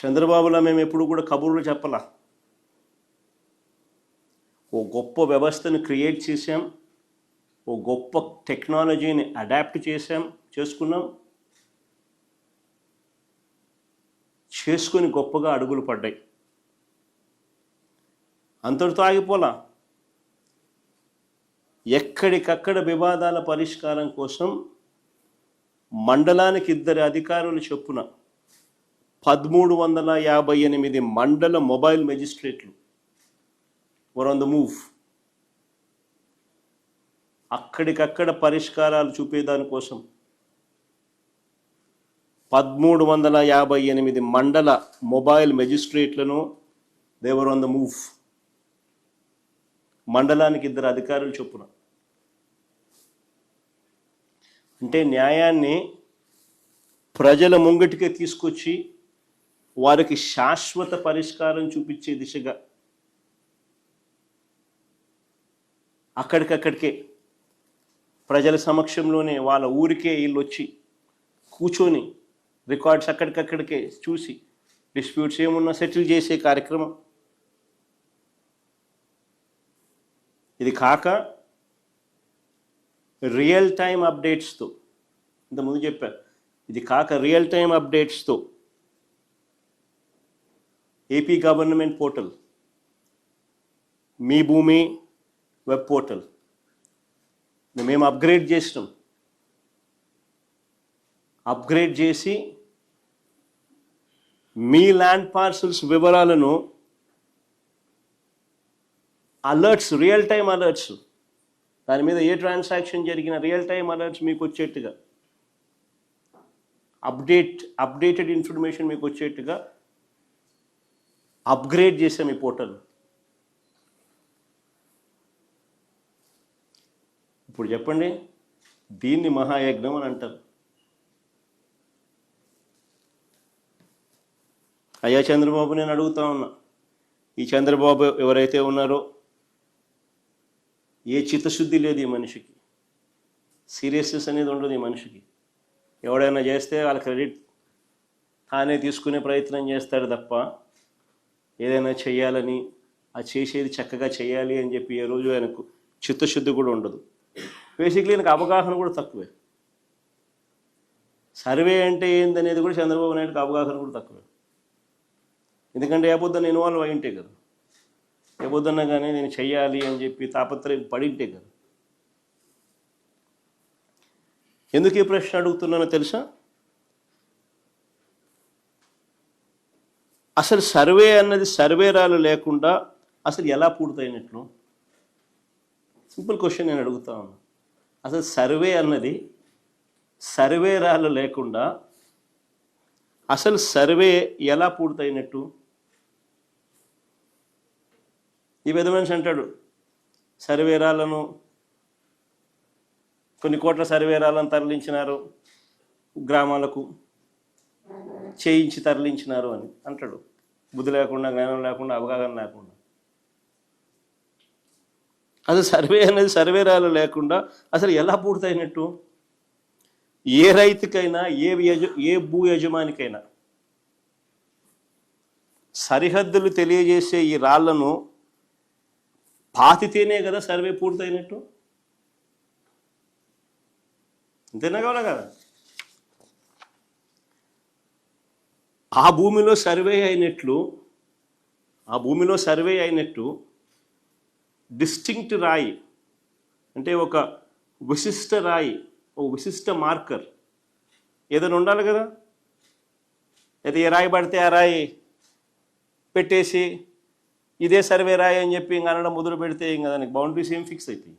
చంద్రబాబులా మేము ఎప్పుడు కూడా కబుర్లు చెప్పలా. ఓ గొప్ప వ్యవస్థను క్రియేట్ చేసాం, ఓ గొప్ప టెక్నాలజీని అడాప్ట్ చేసుకున్నాం, చేసుకొని గొప్పగా అడుగులు పడ్డాయి. అంతటితో ఆగిపోలా. ఎక్కడికక్కడ వివాదాల పరిష్కారం కోసం మండలానికి 2 అధికారులు చొప్పున 1358 మండల మొబైల్ మెజిస్ట్రేట్లు వర్ ఆన్ ద మూవ్. అక్కడికక్కడ పరిష్కారాలు చూపేదానికోసం 1358 మండల మొబైల్ మెజిస్ట్రేట్లను they were on the move. మండలానికి 2 అధికారులు చొప్పున. అంటే న్యాయాన్ని ప్రజల ముంగటికే తీసుకొచ్చి వారికి శాశ్వత పరిష్కారం చూపించే దిశగా అక్కడికక్కడికే ప్రజల సమక్షంలోనే వాళ్ళ ఊరికే వీళ్ళు వచ్చి కూర్చొని రికార్డ్స్ అక్కడికక్కడికే చూసి డిస్ప్యూట్స్ ఏమున్నా సెటిల్ చేసే కార్యక్రమం. ఇది కాక రియల్ టైం అప్డేట్స్తో, ఇంతకుముందు చెప్పారు, ఇది కాక రియల్ టైం అప్డేట్స్తో AP government portal, Mee Bhoomi web portal మేము అప్గ్రేడ్ చేసినాం. అప్గ్రేడ్ చేసి మీ ల్యాండ్ పార్సల్స్ వివరాలను అలర్ట్స్, రియల్ టైం అలర్ట్స్, దాని మీద ఏ ట్రాన్సాక్షన్ జరిగిన రియల్ టైం అలర్ట్స్ మీకు వచ్చేట్టుగా, అప్డేటెడ్ ఇన్ఫర్మేషన్ మీకు వచ్చేట్టుగా అప్గ్రేడ్ చేసాం ఈ పోర్టల్. ఇప్పుడు చెప్పండి, దీన్ని మహాయజ్ఞం అని అంటారు. అయ్యా చంద్రబాబు, నేను అడుగుతా ఉన్నా, ఈ చంద్రబాబు ఎవరైతే ఉన్నారో ఏ చిత్తశుద్ధి లేదు ఈ మనిషికి, సీరియస్నెస్ అనేది ఉండదు ఈ మనిషికి. ఎవడైనా చేస్తే వాళ్ళ క్రెడిట్ తానే తీసుకునే ప్రయత్నం చేస్తాడు తప్ప ఏదైనా చేయాలని, ఆ చేసేది చక్కగా చేయాలి అని చెప్పి ఏ రోజు ఆయనకు చిత్తశుద్ధి కూడా ఉండదు. బేసిక్లీ ఆయనకు అవగాహన కూడా తక్కువే. సర్వే అంటే ఏందనేది కూడా చంద్రబాబు నాయుడుకి అవగాహన కూడా తక్కువే. ఎందుకంటే ఏ పొద్దున్న ఇన్వాల్వ్ అయింటే కదా, ఏ పొద్దున్న కానీ నేను చెయ్యాలి అని చెప్పి తాపత్రయం పడింటే కదా. ఎందుకు ఈ ప్రశ్న అడుగుతున్నానో తెలుసా? అసలు సర్వే అన్నది సర్వేరాలు లేకుండా అసలు ఎలా పూర్తయినట్లు? సింపుల్ క్వశ్చన్ నేను అడుగుతా ఉన్నాను. అసలు సర్వే అన్నది సర్వేరాలు లేకుండా అసలు సర్వే ఎలా పూర్తయినట్టు? ఈ పెద్ద మనిషి అంటాడు, సర్వేరాలను, కొన్ని కోట్ల సర్వేరాలను తరలించినారు, గ్రామాలకు చేయించి తరలించినారు అని అంటాడు. బుద్ధి లేకుండా, జ్ఞానం లేకుండా, అవగాహన లేకుండా. అసలు సర్వే అనేది సర్వేరాలు లేకుండా అసలు ఎలా పూర్తయినట్టు? ఏ రైతుకైనా, ఏ భూ యజమానికైనా సరిహద్దులు తెలియజేసే ఈ రాళ్లను పాతితేనే కదా సర్వే పూర్తయినట్టు. అంతేనా కావాలా కదా? ఆ భూమిలో సర్వే అయినట్టు డిస్టింక్ట్ రాయి, అంటే ఒక విశిష్ట రాయి, ఒక విశిష్ట మార్కర్ ఏదైనా ఉండాలి కదా. అయితే ఏ రాయి పడితే ఆ రాయి పెట్టేసి ఇదే సర్వే రాయి అని చెప్పి ఇంకా అనడం మొదలు పెడితే ఇంకా దానికి బౌండరీస్ ఏం ఫిక్స్ అవుతాయి?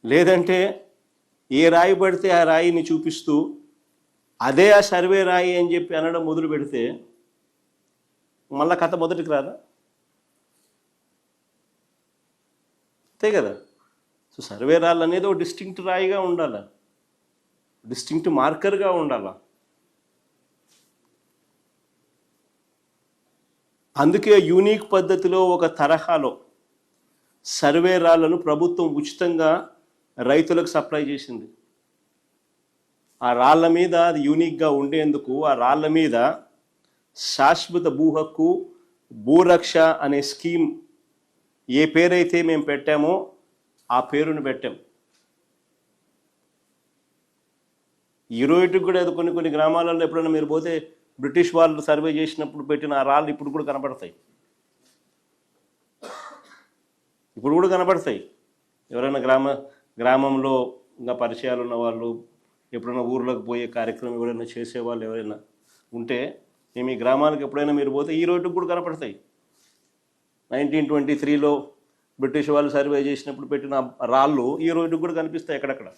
లేదంటే ఏ రాయి పడితే ఆ రాయిని చూపిస్తూ అదే ఆ సర్వే రాయి అని చెప్పి అనడం మొదలు పెడితే మళ్ళా కథ మొదటికి రాదా? అంతే కదా. సో సర్వే రాళ్ళు అనేది ఒక డిస్టింక్ట్ రాయిగా ఉండాలా, డిస్టింక్ట్ మార్కర్గా ఉండాలా. అందుకే యూనిక్ పద్ధతిలో ఒక తరహాలో సర్వే రాళ్లను ప్రభుత్వం ఉచితంగా రైతులకు సప్లై చేసింది. ఆ రాళ్ళ మీద అది యూనిక్గా ఉండేందుకు ఆ రాళ్ళ మీద శాశ్వత భూ హక్కు, భూరక్ష అనే స్కీమ్ ఏ పేరైతే మేము పెట్టామో ఆ పేరును పెట్టాం. ఈ రోజుకి కూడా అది కొన్ని గ్రామాలలో ఎప్పుడైనా మీరు పోతే బ్రిటిష్ వాళ్ళు సర్వే చేసినప్పుడు పెట్టిన ఆ రాళ్ళు ఇప్పుడు కూడా కనపడతాయి. ఇప్పుడు కూడా కనపడతాయి. ఎవరైనా గ్రామంలో ఇంకా పరిచయాలు ఉన్న వాళ్ళు, ఎప్పుడైనా ఊర్లోకి పోయే కార్యక్రమం ఎవరైనా చేసేవాళ్ళు ఎవరైనా ఉంటే, మేము ఈ గ్రామాలకు ఎప్పుడైనా మీరు పోతే ఈ రోజుకి కూడా కనపడతాయి. 1923లో బ్రిటిష్ వాళ్ళు సర్వే చేసినప్పుడు పెట్టిన రాళ్ళు ఈ రోజుకి కూడా కనిపిస్తాయి ఎక్కడెక్కడ.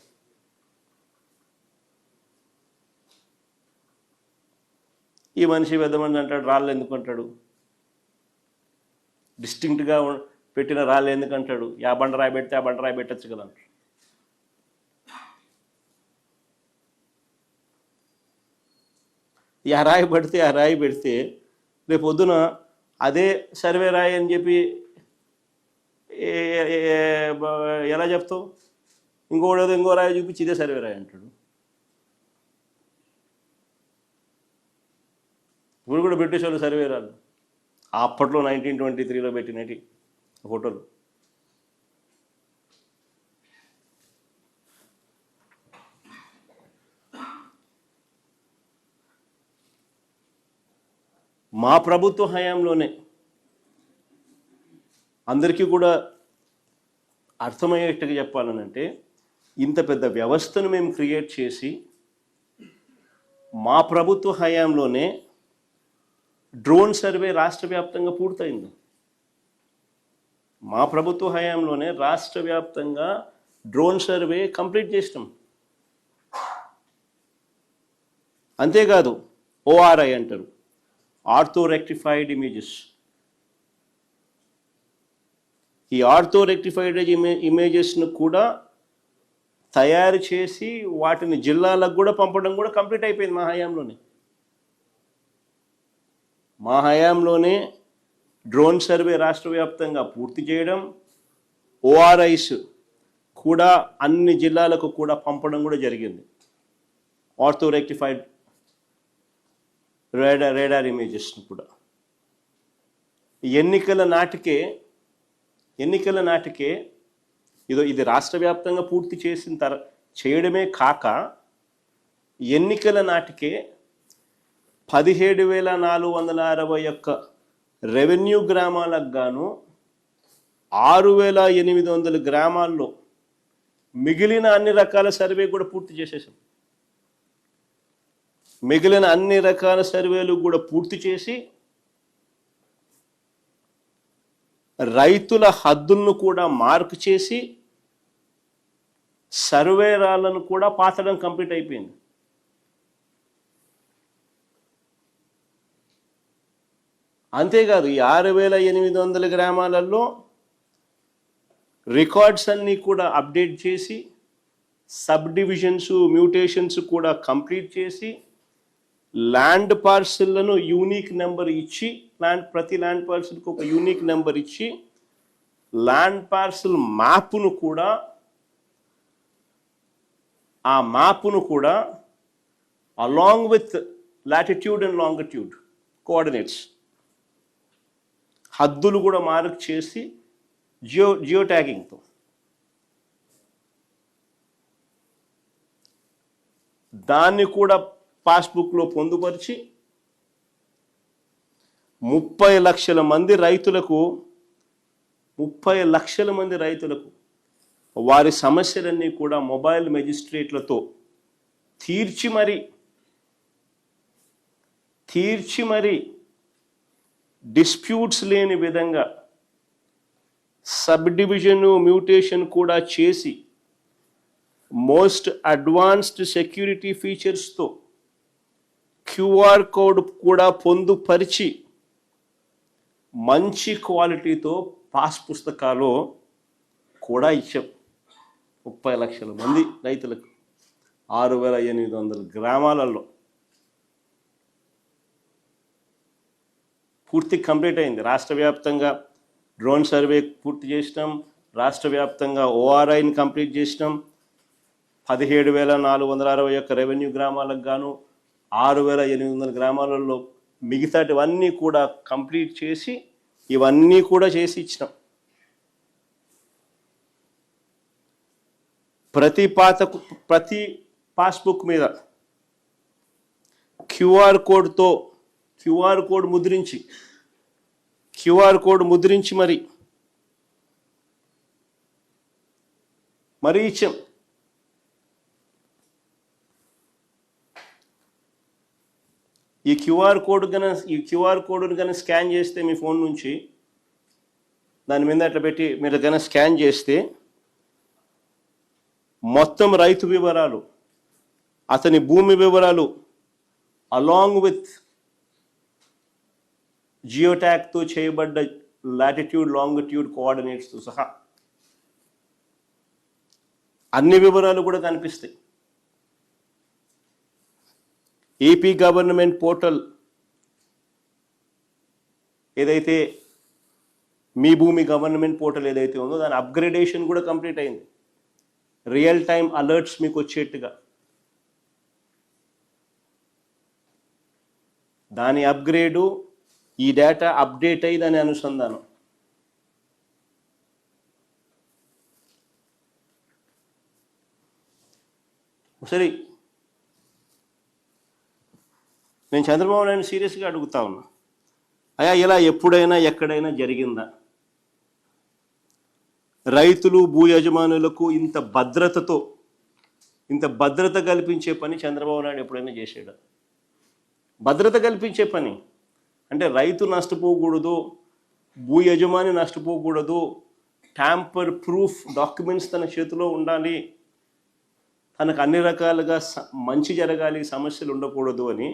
ఈ మనిషి పెద్దమంది అంటాడు, రాళ్ళు ఎందుకు అంటాడు, డిస్టింక్ట్గా పెట్టిన రాళ్ళు ఎందుకు అంటాడు, ఆ బండరాయి పెడితే ఆ బండరాయి పెట్టచ్చు కదా అంటాడు. ఆ రాయి పడితే ఆ రాయి పెడితే రేపు పొద్దున అదే సర్వే రాయి అని చెప్పి ఎలా చెప్తావు? ఇంకో రాయి చూపించి ఇదే సర్వే రాయి అంటాడు. ఇప్పుడు కూడా బ్రిటిష్ వాళ్ళు సర్వే రాళ్ళు అప్పట్లో 1923లో పెట్టినటి ఫోటోలు. మా ప్రభుత్వ హయాంలోనే అందరికీ కూడా అర్థమయ్యేట్టుగా చెప్పాలనంటే, ఇంత పెద్ద వ్యవస్థను మేము క్రియేట్ చేసి మా ప్రభుత్వ హయాంలోనే డ్రోన్ సర్వే రాష్ట్ర వ్యాప్తంగా పూర్తయింది. మా ప్రభుత్వ హయాంలోనే రాష్ట్ర వ్యాప్తంగా డ్రోన్ సర్వే కంప్లీట్ చేసినాం. అంతేకాదు, ఓఆర్ఐ అంటారు, ఆర్థో రెక్టిఫైడ్ ఇమేజెస్. ఈ ఆర్థో రెక్టిఫైడ్ ఇమేజెస్ను కూడా తయారు చేసి వాటిని జిల్లాలకు కూడా పంపడం కూడా కంప్లీట్ అయిపోయింది మా హయాంలోనే. మా హయాంలోనే డ్రోన్ సర్వే రాష్ట్ర వ్యాప్తంగా పూర్తి చేయడం, ఓఆర్ఐస్ కూడా అన్ని జిల్లాలకు కూడా పంపడం కూడా జరిగింది. ఆర్థో రెక్టిఫైడ్ రేడార్ ఇమేజెస్ను కూడా ఎన్నికల నాటికే ఇది రాష్ట్ర వ్యాప్తంగా పూర్తి చేయడమే కాక ఎన్నికల నాటికే 17,461 రెవెన్యూ గ్రామాలకు గాను 6,800 గ్రామాల్లో మిగిలిన అన్ని రకాల సర్వే కూడా పూర్తి చేసేసాం. మిగిలిన అన్ని రకాల సర్వేలు కూడా పూర్తి చేసి రైతుల హద్దులను కూడా మార్క్ చేసి సర్వే రాళ్లను కూడా పాతడం కంప్లీట్ అయిపోయింది. అంతేకాదు, ఈ 6,800 గ్రామాలలో రికార్డ్స్ అన్నీ కూడా అప్డేట్ చేసి సబ్ డివిజన్స్, మ్యూటేషన్స్ కూడా కంప్లీట్ చేసి ల్యాండ్ పార్సిల్లను యూనిక్ నెంబర్ ఇచ్చి, ప్రతి ల్యాండ్ పార్సిల్కి ఒక యూనిక్ నెంబర్ ఇచ్చి ల్యాండ్ పార్సిల్ మ్యాప్ను కూడా along with latitude and longitude coordinates, హద్దులు కూడా మార్క్ చేసి జియో ట్యాగింగ్తో దాన్ని కూడా పాస్బుక్లో పొందుపరిచి 30 లక్షల మంది రైతులకు వారి సమస్యలన్నీ కూడా మొబైల్ మెజిస్ట్రేట్లతో తీర్చి మరి డిస్ప్యూట్స్ లేని విధంగా సబ్ డివిజన్, మ్యూటేషన్ కూడా చేసి మోస్ట్ అడ్వాన్స్డ్ సెక్యూరిటీ ఫీచర్స్తో క్యూఆర్ కోడ్ కూడా పొందుపరిచి మంచి క్వాలిటీతో పాస్ పుస్తకాలు కూడా ఇచ్చాం 30 లక్షల మంది రైతులకు 6,800 గ్రామాలలో. పూర్తి కంప్లీట్ అయింది. రాష్ట్ర వ్యాప్తంగా డ్రోన్ సర్వే పూర్తి చేసినాం, రాష్ట్ర వ్యాప్తంగా ఓఆర్ఐని కంప్లీట్ చేసినాం, 17,461 రెవెన్యూ గ్రామాలకు గాను 6,800 గ్రామాలలో మిగతాటివన్నీ కూడా కంప్లీట్ చేసి ఇవన్నీ కూడా చేసి ఇచ్చినాం. ప్రతి పాస్బుక్ మీద క్యూఆర్ కోడ్ ముద్రించి మరీ ఇచ్చాం. ఈ క్యూఆర్ కోడ్ను కనుక స్కాన్ చేస్తే మీ ఫోన్ నుంచి దాని మీద అట్లా పెట్టి మీరు కనుక స్కాన్ చేస్తే మొత్తం రైతు వివరాలు, అతని భూమి వివరాలు అలాంగ్ విత్ జియోటాగ్తో చేయబడ్డ లాటిట్యూడ్ లాంగిట్యూడ్ కోఆర్డినేట్స్తో సహా అన్ని వివరాలు కూడా కనిపిస్తాయి. ఏపీ గవర్నమెంట్ పోర్టల్ ఏదైతే మీ భూమి గవర్నమెంట్ పోర్టల్ ఏదైతే ఉందో దాని అప్గ్రేడేషన్ కూడా కంప్లీట్ అయింది. రియల్ టైం అలర్ట్స్ మీకు వచ్చేట్టుగా దాని అప్గ్రేడు, ఈ డేటా అప్డేట్ అయ్యి దాని అనుసంధానం. సరే, నేను చంద్రబాబు నాయుడు సీరియస్గా అడుగుతా ఉన్నా, అయ్యా ఇలా ఎప్పుడైనా ఎక్కడైనా జరిగిందా? రైతులు భూ యజమానులకు ఇంత భద్రత కల్పించే పని చంద్రబాబు నాయుడు ఎప్పుడైనా చేసాడా? భద్రత కల్పించే పని అంటే రైతు నష్టపోకూడదు, భూ యజమాని నష్టపోకూడదు, ట్యాంపర్ ప్రూఫ్ డాక్యుమెంట్స్ తన చేతిలో ఉండాలి, తనకు అన్ని రకాలుగా మంచి జరగాలి, సమస్యలు ఉండకూడదు అని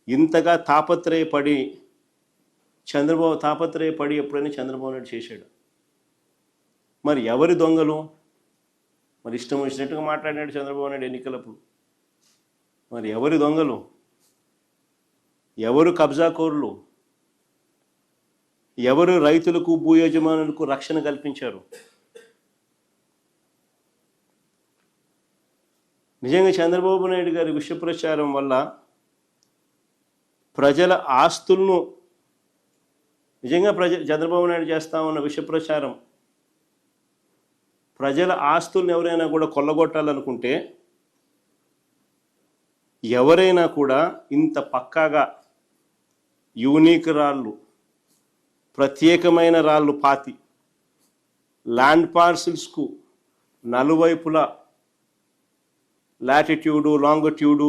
ఇంతగా తాపత్రయపడి ఎప్పుడైనా చంద్రబాబు నాయుడు చేశాడు? మరి ఎవరి దొంగలు? మరి ఇష్టం వచ్చినట్టుగా మాట్లాడినాడు చంద్రబాబు నాయుడు ఎన్నికలప్పుడు. మరి ఎవరి దొంగలు? ఎవరు కబ్జాకోరులు? ఎవరు రైతులకు భూ యజమానులకు రక్షణ కల్పించారు? నిజంగా చంద్రబాబు నాయుడు గారి విష ప్రచారం వల్ల ప్రజల ఆస్తులను చంద్రబాబు నాయుడు చేస్తా ఉన్న విష ప్రచారం ప్రజల ఆస్తులను ఎవరైనా కూడా కొల్లగొట్టాలనుకుంటే ఎవరైనా కూడా ఇంత పక్కాగా యూనిక్ రాళ్ళు, ప్రత్యేకమైన రాళ్ళు పాతి ల్యాండ్ పార్సిల్స్కు నలువైపులా లాటిట్యూడు లాంగిట్యూడు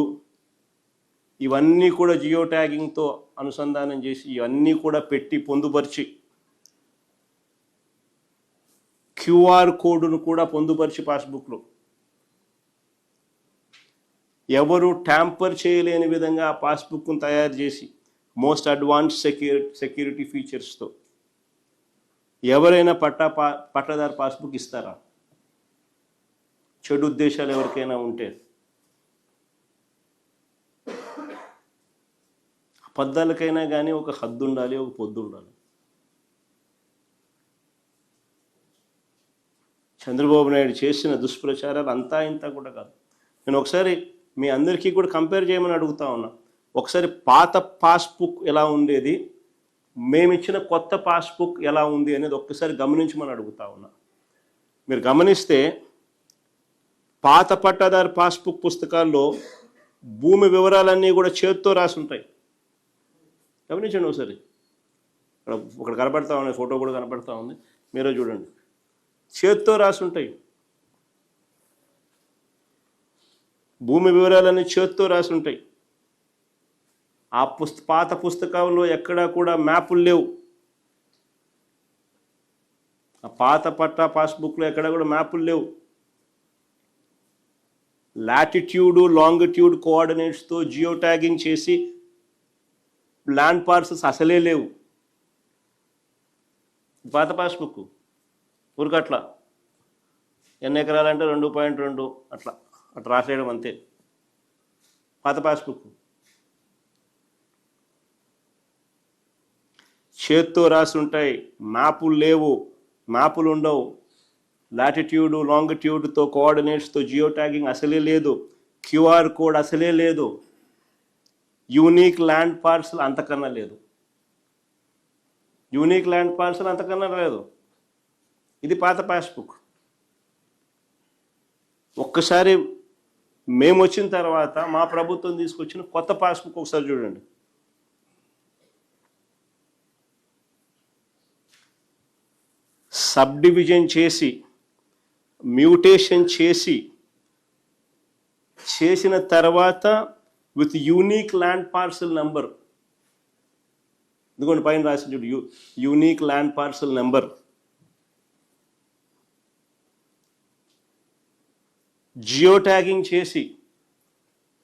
ఇవన్నీ కూడా జియో ట్యాగింగ్తో అనుసంధానం చేసి ఇవన్నీ కూడా పెట్టి పొందుపరిచి క్యూఆర్ కోడ్ను కూడా పొందుపరిచి పాస్బుక్లో ఎవరు ట్యాంపర్ చేయలేని విధంగా ఆ పాస్బుక్ను తయారు చేసి మోస్ట్ అడ్వాన్స్ సెక్యూరిటీ ఫీచర్స్తో ఎవరైనా పట్టాదారు పాస్బుక్ ఇస్తారా? చెడు ఉద్దేశాలు ఎవరికైనా ఉంటే అబద్ధాలకైనా కానీ ఒక హద్దు ఉండాలి, ఒక పొద్దు ఉండాలి. చంద్రబాబు నాయుడు చేసిన దుష్ప్రచారాలు అంతా ఇంత కూడా కాదు. నేను ఒకసారి మీ అందరికీ కూడా కంపేర్ చేయమని అడుగుతా ఉన్నా. ఒకసారి పాత పాస్బుక్ ఎలా ఉండేది, మేమిచ్చిన కొత్త పాస్బుక్ ఎలా ఉంది అనేది ఒక్కసారి గమనించమని అడుగుతా ఉన్నా. మీరు గమనిస్తే పాత పట్టాదారు పాస్బుక్ పుస్తకాల్లో భూమి వివరాలన్నీ కూడా చేత్తో రాసి ఉంటాయి. గమనించండి ఒకసారి. ఇక్కడ కనపడతా ఉన్నాయి, ఫోటో కూడా కనపడతా ఉంది, మీరే చూడండి. చేత్తో రాసి ఉంటాయి. భూమి వివరాలన్నీ చేత్తో రాసి ఉంటాయి. ఆ పాత పుస్తకంలో ఎక్కడా కూడా మ్యాపులు లేవు. ఆ పాత పట్టా పాస్బుక్లో ఎక్కడా కూడా మ్యాపులు లేవు. లాటిట్యూడు లాంగిట్యూడ్ కోఆర్డినేట్స్తో జియో ట్యాగింగ్ చేసి ల్యాండ్ పార్సల్స్ అసలే లేవు. పాత పాస్బుక్ ఊరికట్లా ఎన్ని ఎకరాలంటే 2.2 అట్లా రాసేయడం అంతే. పాత పాస్బుక్ చేత్తో రాసి ఉంటాయి. మ్యాపులు లేవు, మ్యాపులు ఉండవు. లాటిట్యూడ్ లాంగిట్యూడ్తో కోఆర్డినేట్స్తో జియో ట్యాగింగ్ అసలే లేదు, క్యూఆర్ కోడ్ అసలే లేదు, యూనిక్ ల్యాండ్ పార్సల్ అంతకన్నా లేదు, యూనిక్ ల్యాండ్ పార్సల్ అంతకన్నా లేదు. ఇది పాత పాస్బుక్. ఒక్కసారి మేము వచ్చిన తర్వాత మా ప్రభుత్వం తీసుకొచ్చిన కొత్త పాస్బుక్ ఒకసారి చూడండి. సబ్ డివిజన్ చేసి మ్యూటేషన్ చేసిన తర్వాత with unique land parcel number, ఇదిగోండి పైన రాసి చూడు, unique land parcel number, geo tagging చేసి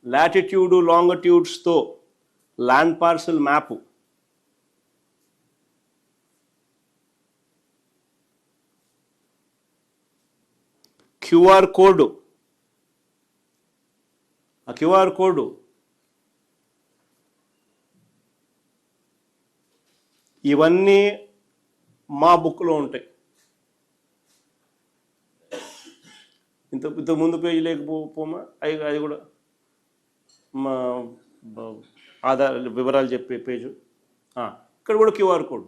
లాటిట్యూడ్ లాంగిట్యూడ్స్తో land parcel map, QR code, ఆ క్యూఆర్ కోడ్ ఇవన్నీ మా బుక్లో ఉంటాయి. ఇంత ముందు పేజీ లేకపోమా అది కూడా మా ఆధార్ వివరాలు చెప్పే పేజు. ఇక్కడ కూడా క్యూఆర్ కోడ్.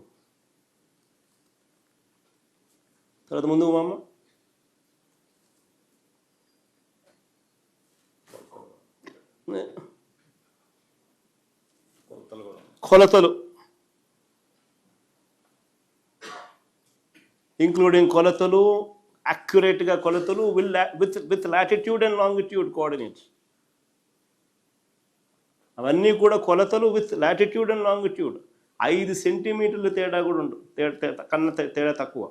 తర్వాత ముందుకు మామ, కొలతలు ఇంక్లూడింగ్ కొలతలు, యాక్యురేట్గా కొలతలు with latitude and longitude coordinates. అవన్నీ కూడా కొలతలు విత్ లాటిట్యూడ్ అండ్ లాంగిట్యూడ్. 5 సెంటీమీటర్ల తేడా కూడా ఉండదు, కన్నా తేడా తక్కువ.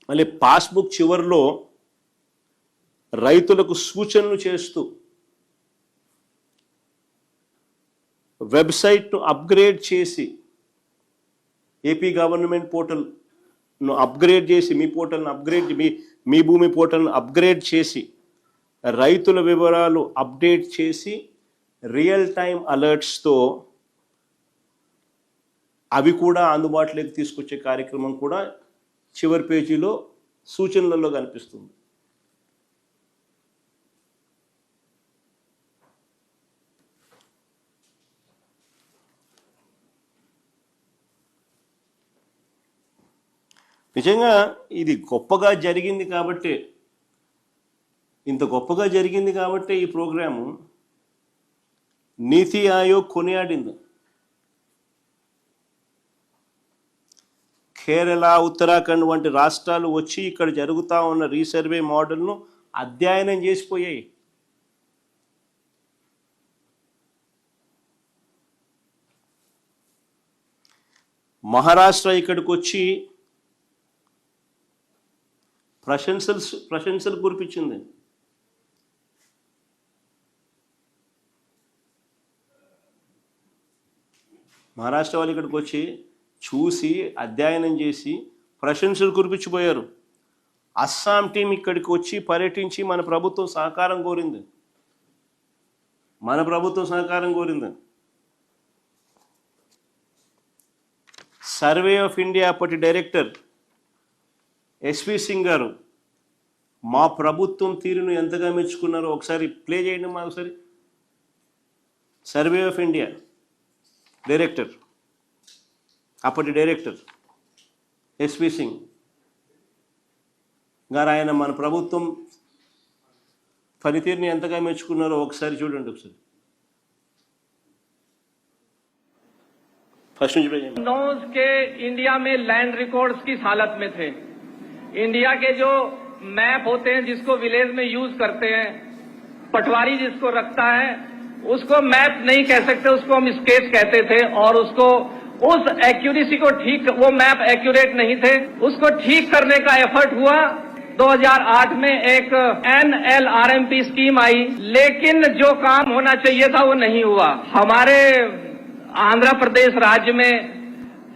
మళ్ళీ పాస్బుక్ చివరిలో రైతులకు సూచనలు చేస్తూ వెబ్సైట్ను అప్గ్రేడ్ చేసి, ఏపీ గవర్నమెంట్ పోర్టల్ను అప్గ్రేడ్ చేసి, మీ పోర్టల్ను అప్గ్రేడ్, మీ భూమి పోర్టల్ను అప్గ్రేడ్ చేసి, రైతుల వివరాలు అప్డేట్ చేసి, రియల్ టైం అలర్ట్స్తో అవి కూడా అందుబాటులోకి తీసుకొచ్చే కార్యక్రమం కూడా చివరి పేజీలో సూచనలలో కనిపిస్తుంది. నిజంగా ఇది గొప్పగా జరిగింది కాబట్టి, ఇంత గొప్పగా జరిగింది కాబట్టి ఈ ప్రోగ్రాము నీతి ఆయోగ్ కొనియాడింది. కేరళ, ఉత్తరాఖండ్ వంటి రాష్ట్రాలు వచ్చి ఇక్కడ జరుగుతూ ఉన్న రీసర్వే మోడల్ను అధ్యయనం చేసిపోయాయి. మహారాష్ట్ర ఇక్కడికి వచ్చి ప్రశంసలు కురిపించింది. మహారాష్ట్ర వాళ్ళు ఇక్కడికి వచ్చి చూసి అధ్యయనం చేసి ప్రశంసలు కురిపించిపోయారు. అస్సాం టీం ఇక్కడికి వచ్చి పర్యటించి మన ప్రభుత్వం సహకారం కోరింది. సర్వే ఆఫ్ ఇండియా అప్పటి డైరెక్టర్ ఎస్వి సింగ్ గారు మా ప్రభుత్వం తీరును ఎంతగా మెచ్చుకున్నారో ఒకసారి ప్లే చేయండి మా ఒకసారి. సర్వే ఆఫ్ ఇండియా డైరెక్టర్, అప్పటి డైరెక్టర్ ఎస్వి సింగ్ గారు, ఆయన మన ప్రభుత్వం పనితీరుని ఎంతగా మెచ్చుకున్నారో ఒకసారి చూడండి. ఒకసారి फर्स्ट नोज के इंडिया में लैंड रिकॉर्ड्स किस हालत में थे। इंडिया के जो मैप होते हैं जिसको विलेज में यूज करते हैं, पटवारी जिसको रखता है उसको मैप नहीं कह सकते, उसको हम स्केच कहते थे। और उसको उस एक्यूरेसी को ठीक, वो मैप एक्यूरेट नहीं थे, उसको ठीक करने का एफर्ट हुआ। 2008 में एक NLRMP स्कीम आई, लेकिन जो काम होना चाहिए था वो नहीं हुआ। हमारे आंध्र प्रदेश राज्य में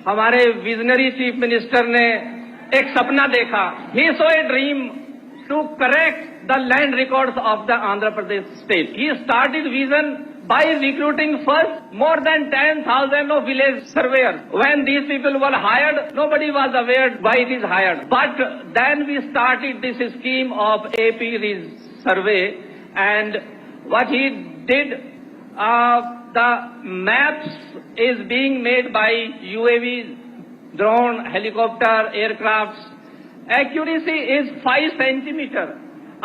हमारे विजनरी चीफ मिनिस्टर ने एक सपना देखा। He saw a dream to correct the land records of the Andhra Pradesh state. He started vision by recruiting first more than 10,000 of village surveyors. When these people were hired, nobody was aware why it is hired. But then we started this scheme of AP survey, and what he did, the maps is being made by UAV, drone, helicopter, aircrafts. Accuracy is 5 centimeter.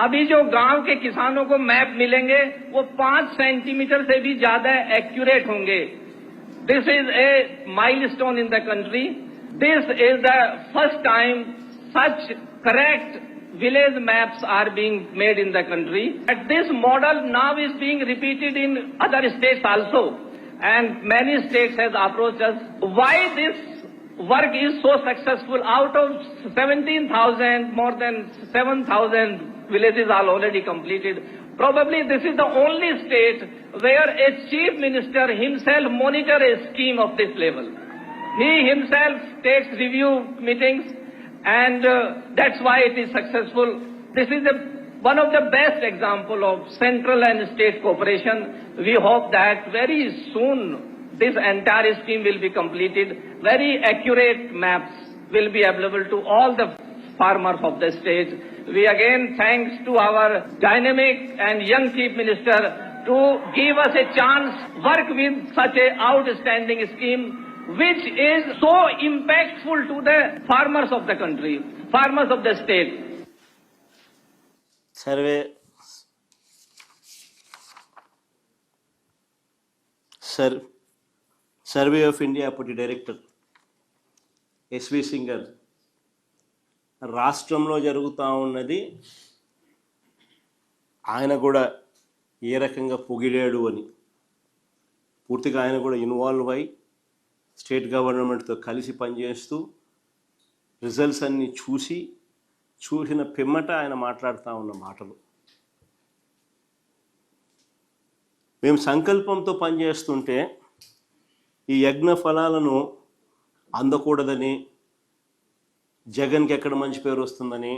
अभी जो गांव के किसानों को map मिलेंगे वो 5 centimetre से भी ज्यादा एक्यूरेट होंगे. This is a milestone in the country. This is the first time such correct village maps are being made in the country. And this model now is being repeated in other states also. And many states has approached us. Why this work is so successful? Out of 17,000, more than 7,000 villages are already completed. Probably this is the only state where a chief minister himself monitor a scheme of this level. He himself takes review meetings, and that's why it is successful. This is one of the best example of central and state cooperation. We hope that very soon this entire scheme will be completed. Very accurate maps will be available to all the farmers of the state. We again thanks to our dynamic and young chief minister to give us a chance work with such a outstanding scheme, which is so impactful to the farmers of the country, farmers of the state. Survey of India అప్పటి director SV singer రాష్ట్రంలో జరుగుతూ ఉన్నది ఆయన కూడా ఏ రకంగా పొగిడాడు అని పూర్తిగా ఆయన కూడా ఇన్వాల్వ్ అయి స్టేట్ గవర్నమెంట్తో కలిసి పనిచేస్తూ రిజల్ట్స్ అన్నీ చూసిన పిమ్మట ఆయన మాట్లాడుతూ ఉన్న మాటలు. మేము సంకల్పంతో పనిచేస్తుంటే ఈ యజ్ఞ ఫలాలను అందకూడదని, జగన్కి ఎక్కడ మంచి పేరు వస్తుందని,